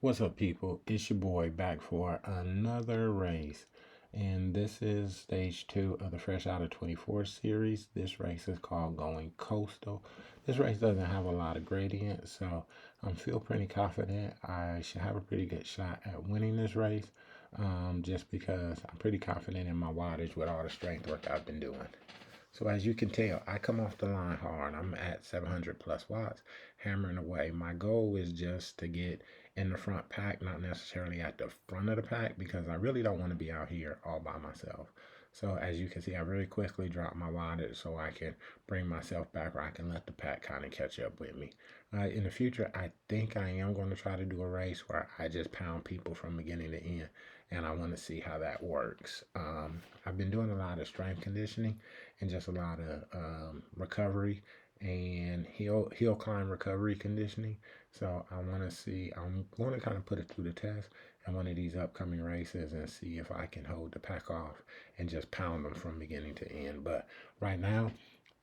What's up, people? It's your boy back for another race. And this is stage two of the Fresh Outta 24 series. This race is called Going Coastal. This race doesn't have a lot of gradient, so I feel pretty confident I should have a pretty good shot at winning this race, just because I'm pretty confident in my wattage with all the strength work I've been doing. So as you can tell, I come off the line hard. I'm at 700 plus watts, hammering away. My goal is just to get in the front pack, not necessarily at the front of the pack, because I really don't want to be out here all by myself. So as you can see, I very quickly drop my wattage so I can bring myself back, or I can let the pack kind of catch up with me. In the future, I think I am going to try to do a race where I just pound people from beginning to end, and I want to see how that works. I've been doing a lot of strength conditioning and just a lot of recovery and hill climb recovery conditioning. So I want to see. I'm going to kind of put it through the test in one of these upcoming races and see if I can hold the pack off and just pound them from beginning to end. But right now,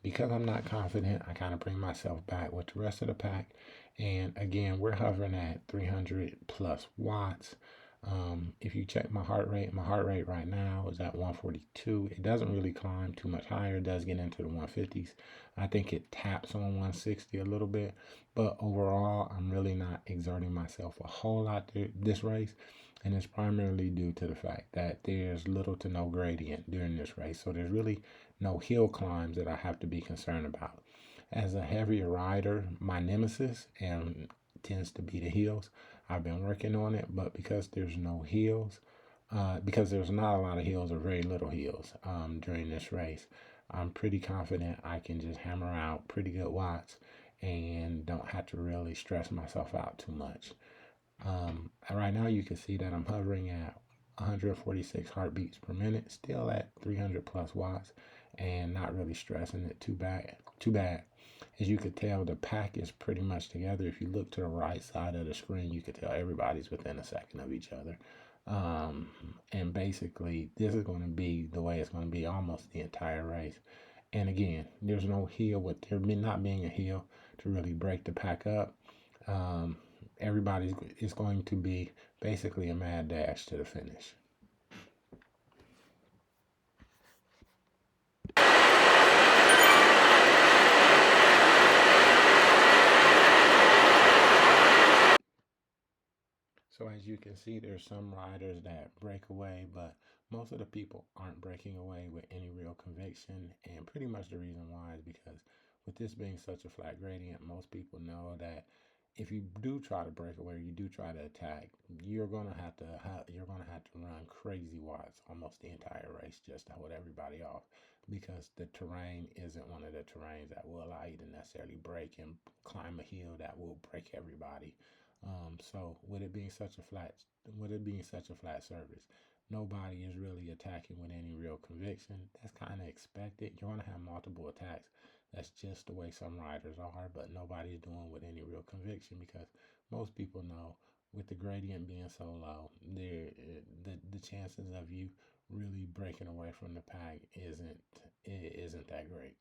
because I'm not confident, I kind of bring myself back with the rest of the pack. And again, we're hovering at 300 plus watts. If you check my heart rate right now is at 142. It doesn't really climb too much higher. It does get into the 150s. I think it taps on 160 a little bit, but overall, I'm really not exerting myself a whole lot this race. And it's primarily due to the fact that there's little to no gradient during this race. So there's really no hill climbs that I have to be concerned about. As a heavier rider, my nemesis and tends to be the hills. I've been working on it, but because there's no hills, because there's not a lot of hills or very little hills during this race, I'm pretty confident I can just hammer out pretty good watts and don't have to really stress myself out too much. Right now, you can see that I'm hovering at 146 heartbeats per minute, still at 300 plus watts, and not really stressing it too bad. Too bad. As you could tell, the pack is pretty much together. If you look to the right side of the screen, you could tell everybody's within a second of each other. And basically, this is going to be the way it's going to be almost the entire race. And again, there's no hill with there not being a hill to really break the pack up. Um, Everybody is going to be basically a mad dash to the finish. So as you can see, there's some riders that break away, but most of the people aren't breaking away with any real conviction. And pretty much the reason why is because with this being such a flat gradient, most people know that if you do try to break away, you do try to attack, you're gonna have to run crazy watts almost the entire race just to hold everybody off, because the terrain isn't one of the terrains that will allow you to necessarily break and climb a hill that will break everybody. So with it being such a flat surface, nobody is really attacking with any real conviction. That's kind of expected. You're gonna have multiple attacks. That's just the way some riders are, but nobody's doing with any real conviction because most people know with the gradient being so low, the chances of you really breaking away from the pack isn't that great.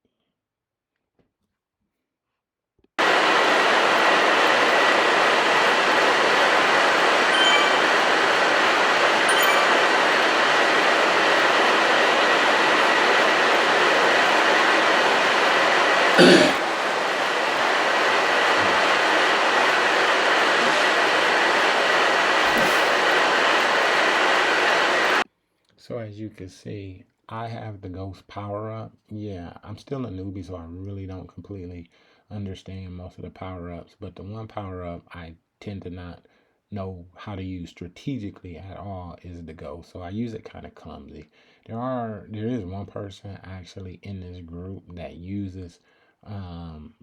So as you can see, I have the ghost power up. Yeah, I'm still a newbie, so I really don't completely understand most of the power ups. But the one power up I tend to not know how to use strategically at all is the ghost. So I use it kind of clumsy. There is one person actually in this group that uses um,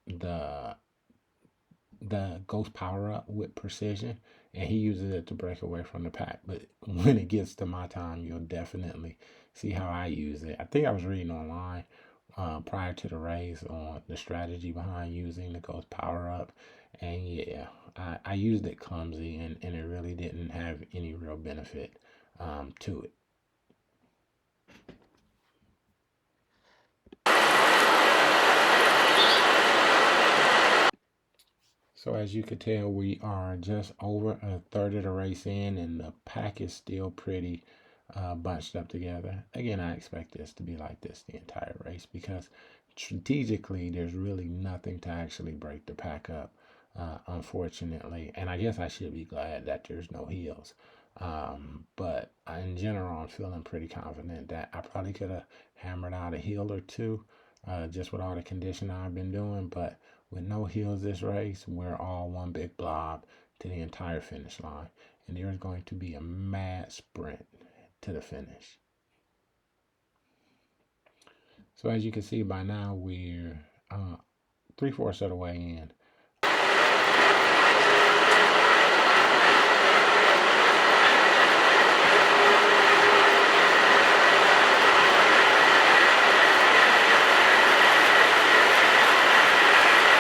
the the ghost power up with precision, and he uses it to break away from the pack. But when it gets to my time, you'll definitely see how I use it. I think I was reading online prior to the race on the strategy behind using the ghost power up, and yeah, I used it clumsy, and it really didn't have any real benefit to it. So as you can tell, we are just over a third of the race in, and the pack is still pretty bunched up together. Again, I expect this to be like this the entire race because strategically, there's really nothing to actually break the pack up, unfortunately. And I guess I should be glad that there's no heels. But in general, I'm feeling pretty confident that I probably could have hammered out a heel or two, just with all the conditioning I've been doing. But with no heels this race, we're all one big blob to the entire finish line. And there's going to be a mad sprint to the finish. So as you can see by now, we're 3/4 of the way in.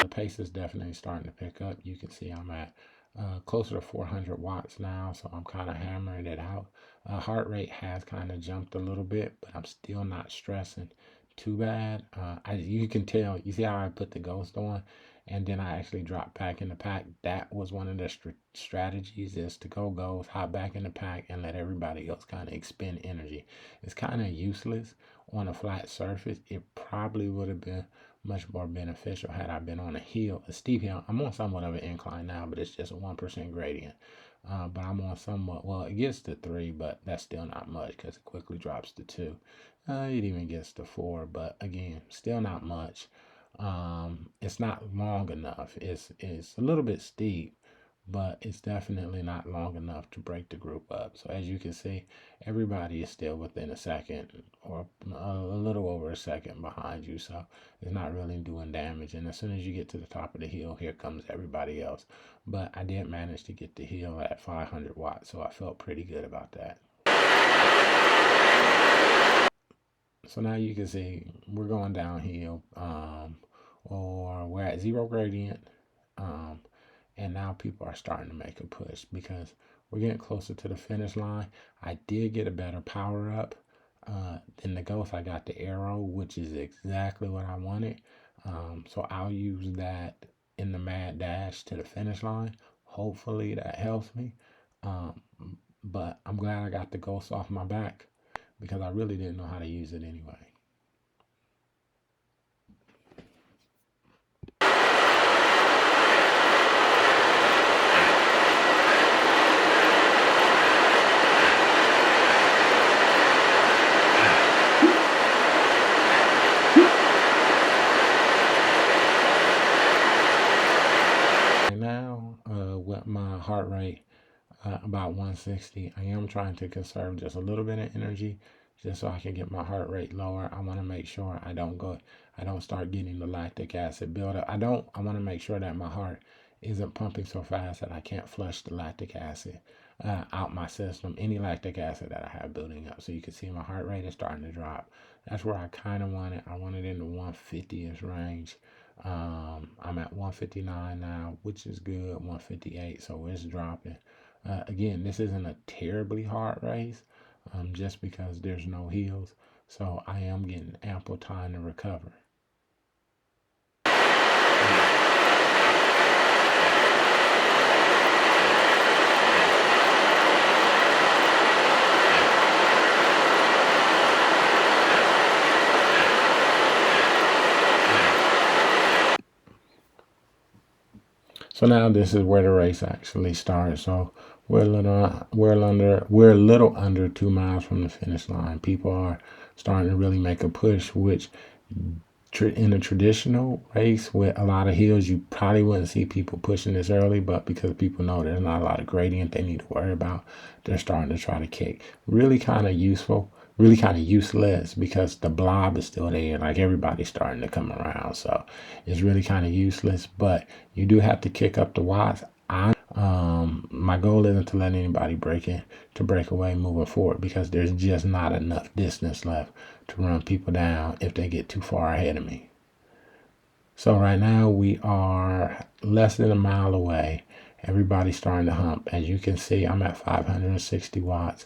The pace is definitely starting to pick up. You can see I'm at closer to 400 watts now, so I'm kind of hammering it out. Heart rate has kind of jumped a little bit, but I'm still not stressing too bad. You can tell, you see how I put the ghost on and then I actually dropped back in the pack. That was one of the strategies, is to go ghost, hop back in the pack, and let everybody else kind of expend energy. It's kind of useless on a flat surface. It probably would have been much more beneficial had I been on a hill, a steep hill. I'm on somewhat of an incline now, but it's just a 1% gradient. But I'm on somewhat, well, it gets to 3, but that's still not much because it quickly drops to 2. It even gets to 4, but again, still not much. It's not long enough. It's a little bit steep, but it's definitely not long enough to break the group up. So as you can see, everybody is still within a second or a little over a second behind you. So it's not really doing damage. And as soon as you get to the top of the hill, here comes everybody else. But I did manage to get the hill at 500 watts, so I felt pretty good about that. So now you can see we're going downhill, or we're at 0 gradient. And now people are starting to make a push because we're getting closer to the finish line. I did get a better power up than the Ghost. I got the arrow, which is exactly what I wanted. So I'll use that in the mad dash to the finish line. Hopefully that helps me. But I'm glad I got the Ghost off my back because I really didn't know how to use it anyway. Now, with my heart rate about 160, I am trying to conserve just a little bit of energy just so I can get my heart rate lower. I want to make sure I don't start getting the lactic acid buildup. I want to make sure that my heart isn't pumping so fast that I can't flush the lactic acid out my system, any lactic acid that I have building up. So you can see my heart rate is starting to drop. That's where I kind of want it. I want it in the 150ish range. I'm at 159 now, which is good, 158, so it's dropping. Again, this isn't a terribly hard race, just because there's no heels, so I am getting ample time to recover. So now this is where the race actually starts. So we're a little under 2 miles from the finish line. People are starting to really make a push, which in a traditional race with a lot of hills, you probably wouldn't see people pushing this early, but because people know there's not a lot of gradient they need to worry about, they're starting to try to kick. Really kind of useful, really kind of useless because the blob is still there. Like everybody's starting to come around. So it's really kind of useless, but you do have to kick up the watts. My goal isn't to let anybody break away moving forward because there's just not enough distance left to run people down if they get too far ahead of me. So right now we are less than a mile away. Everybody's starting to hump. As you can see, I'm at 560 watts.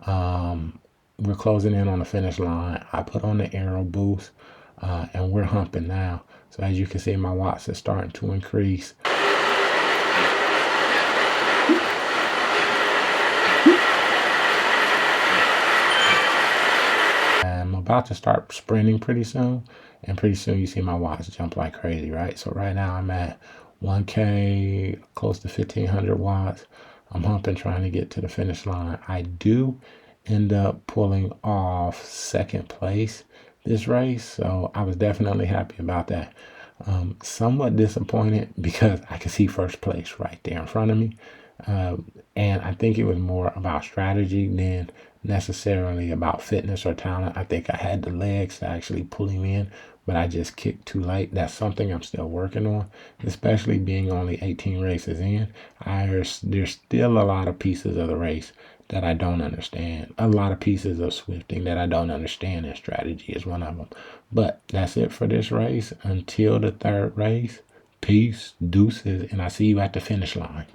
We're closing in on the finish line. I put on the arrow boost, and we're humping now. So as you can see, my watts are starting to increase. about to start sprinting pretty soon, and pretty soon you see my watts jump like crazy, right? So right now I'm at 1K, close to 1500 watts. I'm humping trying to get to the finish line. I do end up pulling off second place this race, so I was definitely happy about that. Somewhat disappointed because I could see first place right there in front of me. Uh, and I think it was more about strategy than necessarily about fitness or talent. I think I had the legs to actually pull him in, but I just kicked too late. That's something I'm still working on, especially being only 18 races in. There's still a lot of pieces of the race that I don't understand. A lot of pieces of Swifting that I don't understand, and strategy is one of them. But that's it for this race. Until the third race, peace, deuces, and I see you at the finish line.